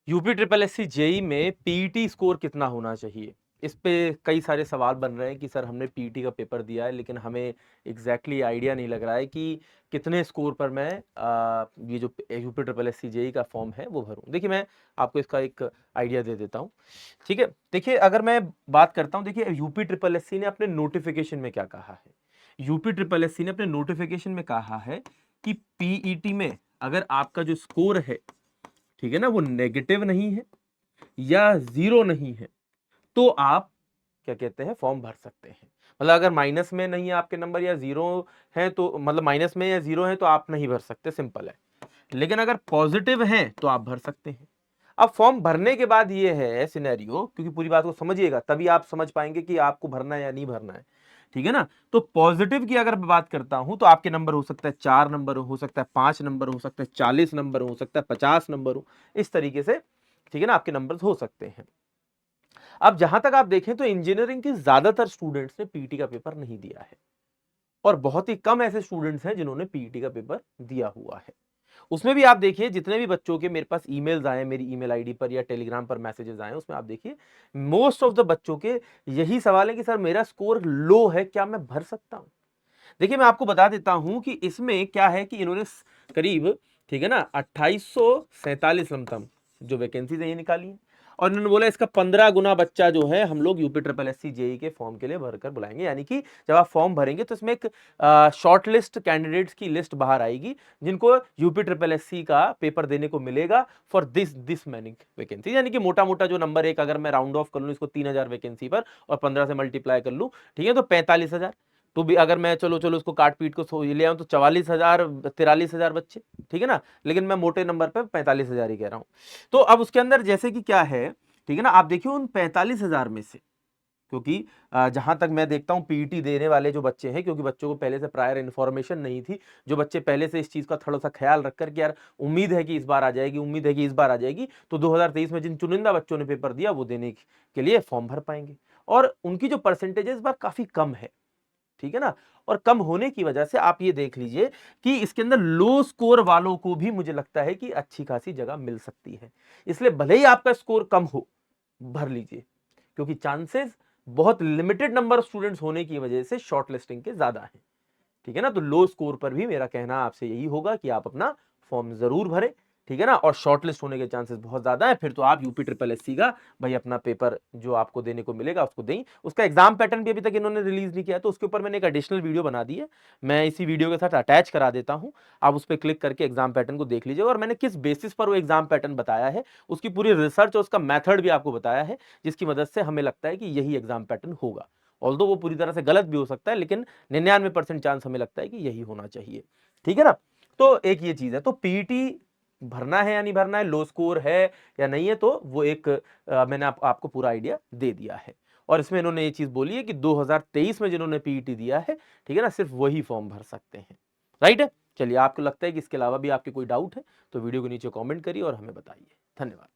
UP triple SC JEE में PET score कितना होना चाहिए? इस पे कई सारे सवाल बन रहे हैं कि सर हमने पीईटी का पेपर दिया है लेकिन हमें एग्जैक्टली आइडिया नहीं लग रहा है कि कितने स्कोर पर मैं ये जो यूपी ट्रिपल एससी जेई का फॉर्म है वो भरूं। देखिए मैं आपको इसका एक आइडिया दे देता हूं। ठीक है, देखिए अगर मैं बात करता हूं, देखिए यूपी ट्रिपल एससी ने अपने नोटिफिकेशन में क्या कहा है। यूपी ट्रिपल एससी ने अपने नोटिफिकेशन में कहा है कि पीईटी में अगर आपका जो स्कोर है, ठीक है ना, वो नेगेटिव नहीं है या जीरो नहीं है तो आप क्या कहते हैं, फॉर्म भर सकते हैं। मतलब अगर माइनस में नहीं है आपके नंबर या जीरो है तो मतलब माइनस में या जीरो है तो आप नहीं भर सकते, सिंपल है। लेकिन अगर पॉजिटिव है तो आप भर सकते हैं। अब फॉर्म भरने के बाद ये है सिनेरियो, क्योंकि पूरी बात को समझिएगा तभी आप समझ पाएंगे कि आपको भरना है या नहीं भरना है। ठीक है ना, तो पॉजिटिव की अगर मैं बात करता हूं तो आपके नंबर हो सकता है 4 नंबर, हो सकता है 5 नंबर, हो सकता है 40 नंबर, हो सकता है 50 नंबर हो, इस तरीके से ठीक है ना आपके नंबर हो सकते हैं। अब जहां तक आप देखें तो इंजीनियरिंग के ज्यादातर स्टूडेंट्स ने पीईटी का पेपर नहीं दिया है और बहुत ही कम ऐसे स्टूडेंट्स हैं जिन्होंने पीईटी का पेपर दिया हुआ है। उसमें भी आप देखिए जितने भी बच्चों के मेरे पास ईमेल्स आए, मेरी ईमेल आईडी पर या टेलीग्राम पर मैसेजेस आए, उसमें आप देखिए मोस्ट ऑफ द बच्चों के यही सवाल है कि सर मेरा स्कोर लो है, क्या मैं भर सकता हूं? देखिए मैं आपको बता देता हूं कि इसमें क्या है कि इन्होंने करीब, ठीक है ना, 2847 लमसम जो वैकेंसीज है ये निकाली है और इन्होंने बोला इसका 15 गुना बच्चा जो है हम लोग यूपी ट्रिपल एससी जेई के फॉर्म के लिए भरकर बुलाएंगे। यानी कि जब आप फॉर्म भरेंगे तो इसमें एक शॉर्ट लिस्ट कैंडिडेट्स की लिस्ट बाहर आएगी जिनको यूपी ट्रिपल एससी का पेपर देने को मिलेगा फॉर दिस मैनी वैकेंसी। यानी कि मोटा मोटा जो नंबर एक अगर मैं राउंड ऑफ कर लूं इसको 3000 वैकेंसी पर और 15 से मल्टीप्लाई कर लूं, ठीक है, तो 45,000। तो भी अगर मैं चलो चलो उसको काट पीट को ले आऊं तो 44,000 43,000 बच्चे, ठीक है ना, लेकिन मैं मोटे नंबर पे 45,000 ही कह रहा हूं। तो अब उसके अंदर जैसे कि क्या है, ठीक है ना, आप देखिए उन 45,000 में से, क्योंकि जहां तक मैं देखता हूं पीईटी देने वाले जो बच्चे हैं, क्योंकि बच्चों को पहले से प्रायर इन्फॉर्मेशन नहीं थी, जो बच्चे पहले से इस चीज का थोड़ा सा ख्याल रखकर कि यार उम्मीद है कि इस बार आ जाएगी, उम्मीद है कि इस बार आ जाएगी, तो 2023 में जिन चुनिंदा बच्चों ने पेपर दिया वो देने के लिए फॉर्म भर पाएंगे और उनकी जो परसेंटेज इस बार काफी कम है। ठीक है ना, और कम होने की वजह से आप ये देख लीजिए कि इसके अंदर लो स्कोर वालों को भी मुझे लगता है कि अच्छी खासी जगह मिल सकती है। इसलिए भले ही आपका स्कोर कम हो, भर लीजिए, क्योंकि चांसेस बहुत लिमिटेड नंबर ऑफ स्टूडेंट्स होने की वजह से शॉर्ट लिस्टिंग के ज्यादा हैं। ठीक है ना, तो लो स्कोर पर भी मेरा कहना आपसे यही होगा कि आप अपना फॉर्म जरूर भरें। ठीक है ना, और शॉर्टलिस्ट होने के चांसेस बहुत ज्यादा है, फिर तो आप यूपी ट्रिपल एससी का भाई अपना पेपर जो आपको देने को मिलेगा उसको दें। उसका एग्जाम पैटर्न भी अभी तक इन्होंने रिलीज नहीं किया, तो उसके ऊपर मैंने एक एडिशनल वीडियो बना दी है, मैं इसी वीडियो के साथ अटैच करा देता हूं। आप उस पर क्लिक करके एग्जाम पैटर्न को देख लीजिएगा और मैंने किस बेसिस पर वो एग्जाम पैटर्न बताया है, उसकी पूरी रिसर्च और उसका मैथड भी आपको बताया है, जिसकी मदद से हमें लगता है कि यही एग्जाम पैटर्न होगा। ऑल्दो वो पूरी तरह से गलत भी हो सकता है, लेकिन 99% चांस हमें लगता है कि यही होना चाहिए। ठीक है ना, तो एक ये चीज है। तो पीईटी भरना है या नहीं भरना है, लो स्कोर है या नहीं है, तो वो एक मैंने आपको पूरा आइडिया दे दिया है। और इसमें इन्होंने ये चीज बोली है कि 2023 में जिन्होंने पीईटी दिया है, ठीक है ना, सिर्फ वही फॉर्म भर सकते हैं। राइट है, चलिए आपको लगता है कि इसके अलावा भी आपके कोई डाउट है तो वीडियो के नीचे कमेंट करिए और हमें बताइए। धन्यवाद।